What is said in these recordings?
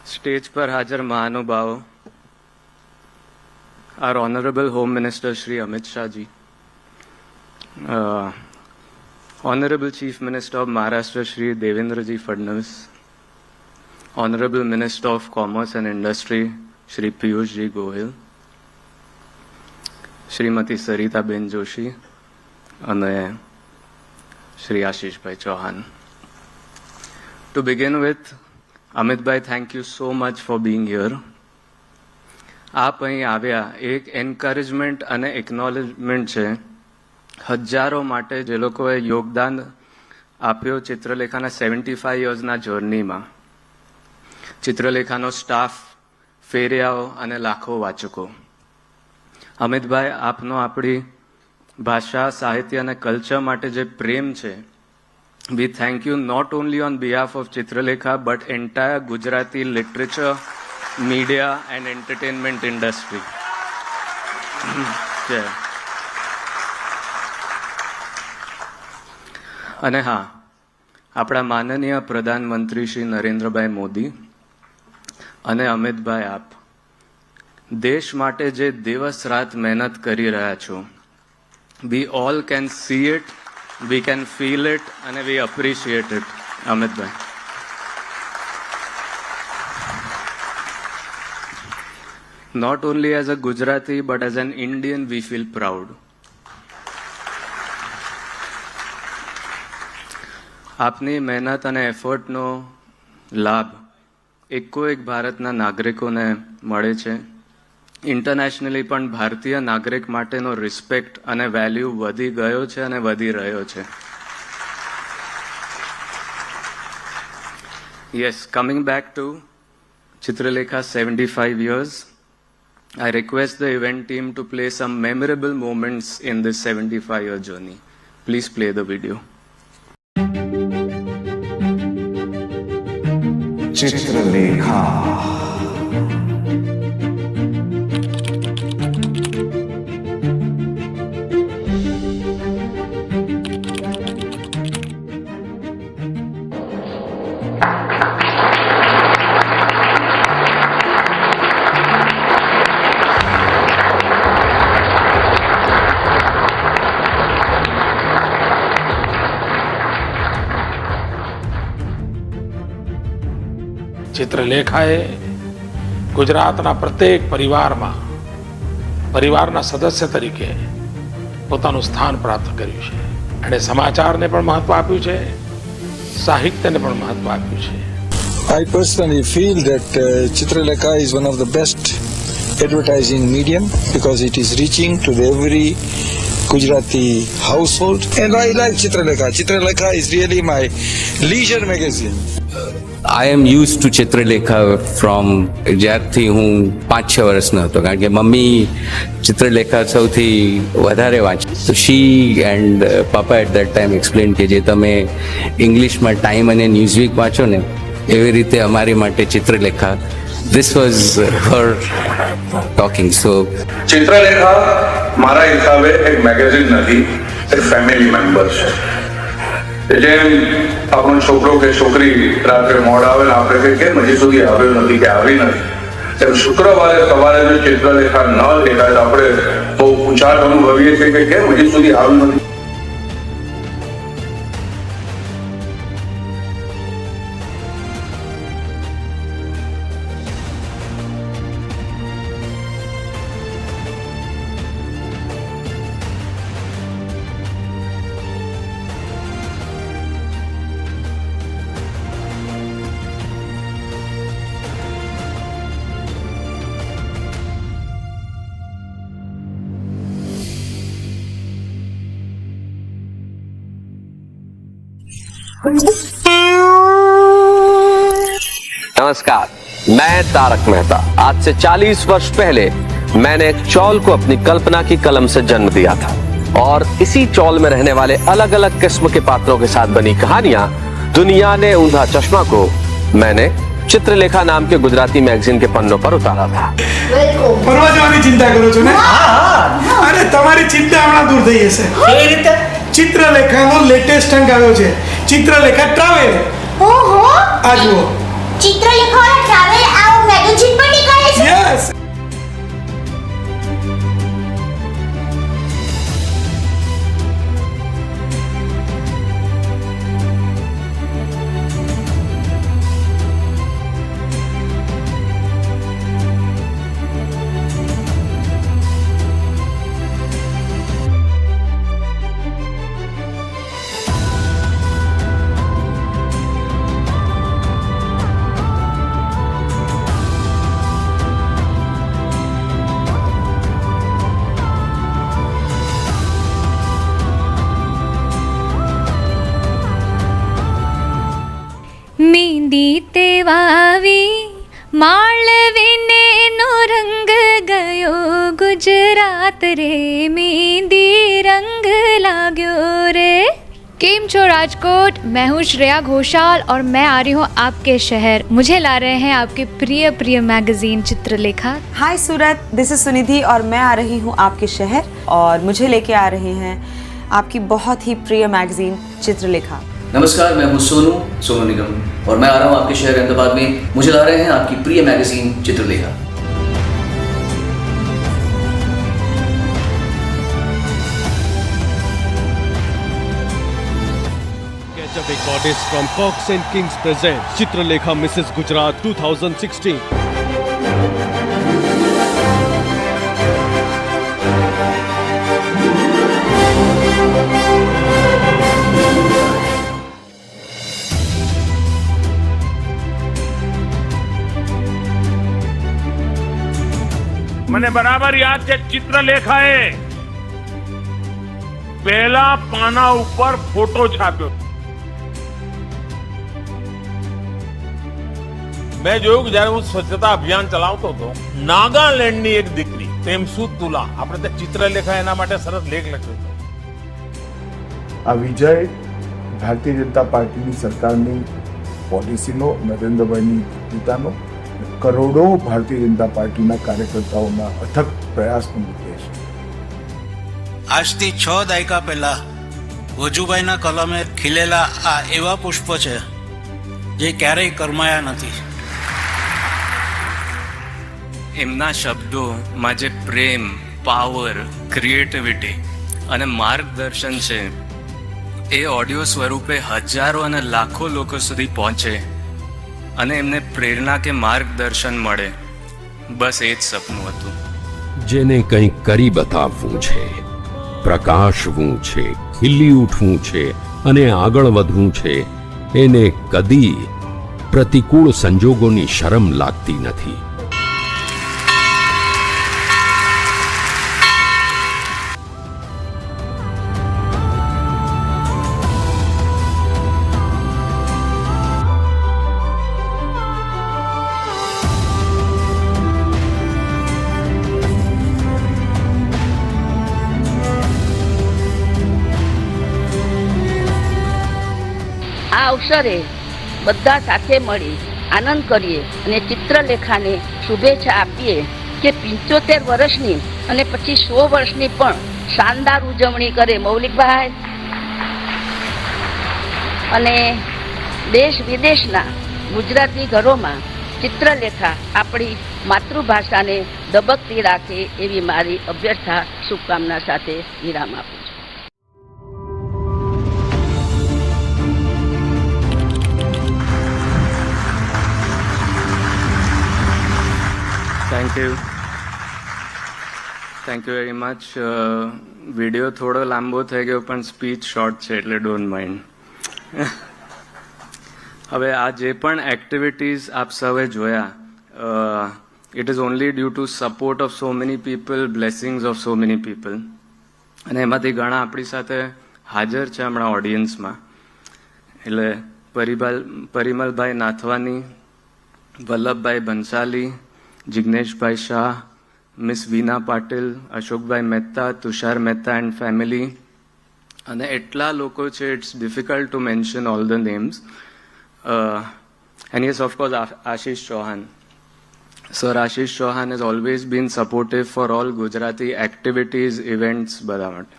Stage पर हाजिर महानुभावों, our Honorable Home Minister Shri Amit Shah ji, Honorable Chief Minister of Maharashtra Shri Devendra ji Fadnavis, Honorable Minister of Commerce and Industry Shri Piyush ji Goyal, Shrimati Sarita Ben Joshi and Shri Ashish Bhai Chauhan. To begin with, Amit Bhai, thank you so much for being here. આપ અહીં આવ્યા એક encouragement અને acknowledgement છે હજારો માટે જે લોકોએ યોગદાન આપ્યો ચિત્રલેખાના 75 યર્સના જર્નીમાં. ચિત્રલેખાનો સ્ટાફ, ફેરિયાઓ અને લાખો વાચકો. અમિતભાઈ, આપનો આપણી ભાષા, સાહિત્ય અને કલ્ચર માટે જે પ્રેમ છે, we thank you not only on behalf of Chitralekha but entire Gujarati literature, media and entertainment industry. અને હા, આપણા માનનીય પ્રધાનમંત્રી શ્રી નરેન્દ્રભાઈ મોદી અને અમિતભાઈ, આપ દેશ માટે જે દિવસ રાત મહેનત કરી રહ્યા છો, we all can see it, we can feel it and we appreciate it. Amitbhai, not only as a Gujarati but as an Indian we feel proud. આપની મહેનત અને એફર્ટનો લાભ એકો એક ભારતના નાગરિકોને મળે છે. ઇન્ટરનેશનલી પણ ભારતીય નાગરિક માટેનો રિસ્પેક્ટ અને વેલ્યુ વધી ગયો છે અને વધી રહ્યો છે. Yes, coming back to Chitralekha 75 years, I request the event team to play some memorable moments in this 75-year journey. Please play the video. Chitralekha. ચિત્રલેખાએ ગુજરાતના પ્રત્યેક પરિવારના સદસ્ય તરીકે પોતાનું સ્થાન પ્રાપ્ત કર્યું છે. અને સમાચારને પણ મહત્વ આપ્યું છે, સાહિત્યને પણ મહત્વ આપ્યું છે. I personally feel that Chitralekha is one of the best advertising medium because it is reaching to every Gujarati household, and I like Chitralekha. Chitralekha is really my leisure magazine. I am used to Chitralekha from જ્યારથી હું 5-6 વર્ષનો હતો, કારણ કે mummy Chitralekha સૌથી વધારે વાંચે. તો she and papa at that time explain કે જે તમે ઇંગ્લિશમાં ટાઈમ અને ન્યૂઝવીક વાંચો ને એવી રીતે અમારી માટે Chitralekha, this was her talking. So Chitralekha મારા હિસાબે એક મેગેઝિન નથી, એક ફેમિલી મેમ્બર છે. જેમ આપણો છોકરો કે છોકરી રાત્રે મોડા આવે ને આપણે કે કેમ હજી સુધી આવ્યો નથી કે આવી નથી, તેમ શુક્રવારે સવારે જો ચિત્રલેખા ન દેખાય તો આપણે બહુ ઊંચા અનુભવીએ છીએ કે કેમ હજી સુધી આવ્યું નથી. नमस्कार, मैं तारक मेहता. आज से 40 वर्ष पहले मैंने एक चौल को अपनी कल्पना की कलम से जन्म दिया था और इसी चौल में रहने वाले अलग अलग किस्म के पात्रों के साथ बनी कहानियां दुनिया ने ऊंधा चश्मा को मैंने चित्रलेखा नाम के गुजराती मैगजीन के पन्नों पर उतारा था. ફરવા જવાની ચિંતા કરો છો ને? અરે તમારી ચિંતા હમણાં દૂર થઈ જશે. કેવી રીતે? ચિત્રલેખાનો લેટેસ્ટ અંક આવ્યો છે, ચિત્રલેખા ટ્રાવેલ. ઓહો, આ જુઓ. ચિત્રલેખાવાળા ટ્રાવેલ આવો મેગેઝિન પણ નીકળે છે. યસ. મેંદી તે વાવી માળવીને નો રંગ ગયો ગુજરાત રે મેંદી रंग लाग्यो रे. केम छो राजकोट, मैं हूँ श्रेया घोषाल और मैं आ रही हूँ आपके शहर. मुझे ला रहे हैं आपके प्रिय प्रिय magazine Chitralekha. Hi Surat, this is Sunidhi और मैं आ रही हूँ आपके शहर और मुझे लेके आ रहे हैं आपकी बहुत ही प्रिय मैगजीन चित्रलेखा. नमस्कार, मैं हूँ सोनू निगम और मैं आ रहा हूँ आपके शहर अहमदाबाद में. मुझे ला रहे हैं आपकी प्रिय magazine Chitralekha. Catch a goddess from Cox and Kings presents Chitralekha Mrs. Gujarat 2016. મને બરાબર યાદ છે ચિત્રલેખાએ પહેલા પાના ઉપર ફોટો છાપ્યો. મેં જોયું કે જયારે હું સ્વચ્છતા અભિયાન ચલાવતો હતો, નાગાલેન્ડની એક દીકરી તેમસુદ તુલા, આપણે ત્યાં ચિત્રલેખા એના માટે સરસ લેખ લખ્યો હતો. આ વિજય ભારતીય જનતા પાર્ટીની સરકારની પોલિસીનો, નરેન્દ્રભાઈની પિતાનો, કરોડો ભારતીય જનતા પાર્ટીના કાર્યકર્તાઓના અથક પ્રયાસનો ઉદ્દેશ. આજથી 6 દાયકા પહેલા વજુભાઈના કલમે ખીલેલા આ એવા પુષ્પ છે જે ક્યારેય કરમાયા નથી. એમના શબ્દોમાં જે પ્રેમ, પાવર, ક્રિએટિવિટી અને માર્ગદર્શન છે એ ઓડિયો સ્વરૂપે હજારો અને લાખો લોકો સુધી પહોંચે અને એમને પ્રેરણા કે માર્ગદર્શન મળે, બસ એ જ સપનું હતું. જેને કંઈક કરી બતાવવું છે, પ્રકાશવું છે, ખીલી ઉઠવું છે અને આગળ વધવું છે, એને કદી પ્રતિકૂળ સંજોગોની શરમ લાગતી નથી. આ અવસરે બધા સાથે મળી આનંદ કરીએ અને ચિત્રલેખાને શુભેચ્છા આપીએ કે 75 વર્ષની અને પછી 100 વર્ષની પણ શાનદાર ઉજવણી કરે મૌલિકભાઈ. અને દેશ વિદેશના ગુજરાતી ઘરોમાં ચિત્રલેખા આપણી માતૃભાષાને દબકતી રાખે એવી મારી અભ્યર્થના શુભકામના સાથે વિરામ આપું છું. Thank you very much. Video થોડો લાંબો થઈ ગયો પણ સ્પીચ શોર્ટ છે એટલે ડોન્ટ માઇન્ડ. હવે આ જે પણ એક્ટિવિટીઝ આપ સૌએ જોયા, it is only due to support of so many people, blessings of so many people. અને એમાંથી ઘણા આપણી સાથે હાજર છે હમણાં ઓડિયન્સમાં. એટલે Parimalbhai નાથવાની, Vallabhbhai Bansali, Jigneshbhai Shah, miss Veena Patil, Ashokbhai Mehta, Tushar Mehta and family, અને એટલા લોકો છે, it's difficult to mention all the names. And yes, of course, Ashish Chauhan. Sir Ashish Chauhan has always been supportive for all Gujarati activities, events, બધા માટે.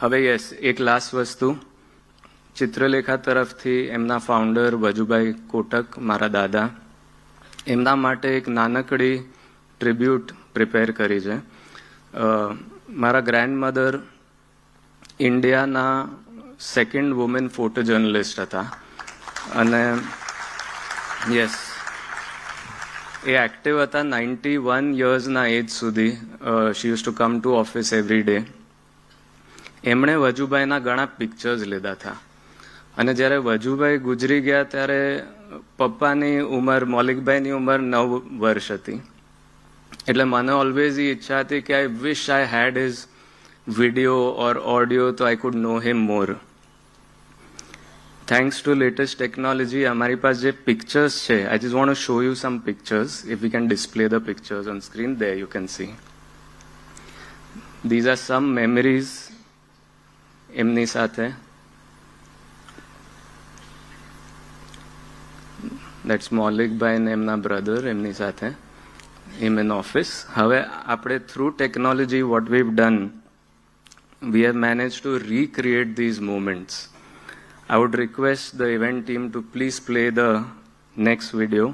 હવે યસ, એક લાસ્ટ વસ્તુ, ચિત્રલેખા તરફથી એમના ફાઉન્ડર વજુભાઈ કોટક, મારા દાદા, એમના માટે એક નાનકડી ટ્રિબ્યુટ પ્રિપેર કરી છે. મારા ગ્રેન્ડમધર ઇન્ડિયાના સેકન્ડ વુમેન ફોટો જર્નલિસ્ટ હતા અને યસ, એ એક્ટિવ હતા 91 યર્સના એજ સુધી. She use to come to office every day. એમણે વજુભાઈના ઘણા પિક્ચર્સ લીધા હતા અને જ્યારે વજુભાઈ ગુજરી ગયા ત્યારે પપ્પાની ઉંમર, મૌલિકભાઈની ઉંમર 9 વર્ષ હતી. એટલે મને ઓલવેઝ એ ઈચ્છા હતી કે I wish I had his video or audio તો I could know him more. Thanks to latest technology અમારી પાસે જે પિક્ચર્સ છે, I just want to show you some pictures. If we can display the pictures on screen, there you can see. These are some memories એમની સાથે. That's મૌલિકભાઈ ને એમના brother, એમની સાથે him in office. હવે આપણે through technology what we've done, we have managed to recreate these moments. I would request the event team to please play the next video.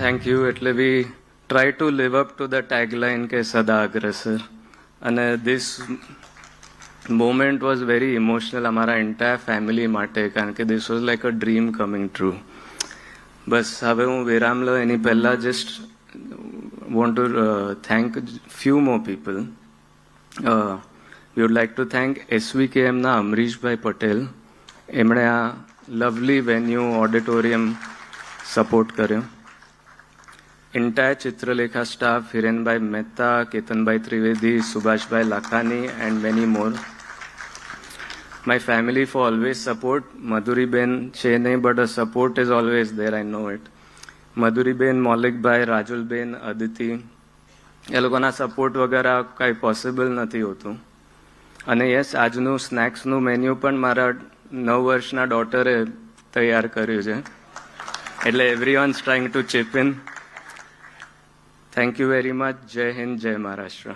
Thank you. એટલે we try to live up to the tagline કે સદા અગ્રેસર. અને this moment was very emotional અમારા entire family માટે, કારણ કે this was like a dream coming true. બસ હવે હું વિરામ લો એની પહેલાં just want to thank few more people. We would like to thank SVKMના અમરીશભાઈ પટેલ. એમણે આ લવલી વેન્યુ ઓડિટોરિયમ સપોર્ટ કર્યો. entire Chitralekha staff, Hirenbhai Mehta, Ketanbhai Trivedi, Subhashbhai Lakhani and many more. My family for always support. Madhuri Ben છે નહીં, but the support is always there, I know it. Madhuri Ben, Maulik Bhai, Rajul Ben, Aditi, એ લોકોના support વગર આ કાંઈ possible નથી હોતું. અને yes, આજનું સ્નેક્સનું મેન્યુ પણ મારા 9 વર્ષના ડોટરે તૈયાર કર્યું છે. એટલે everyone trying to chip in. Thank you very much. Jai Hind, Jai Maharashtra.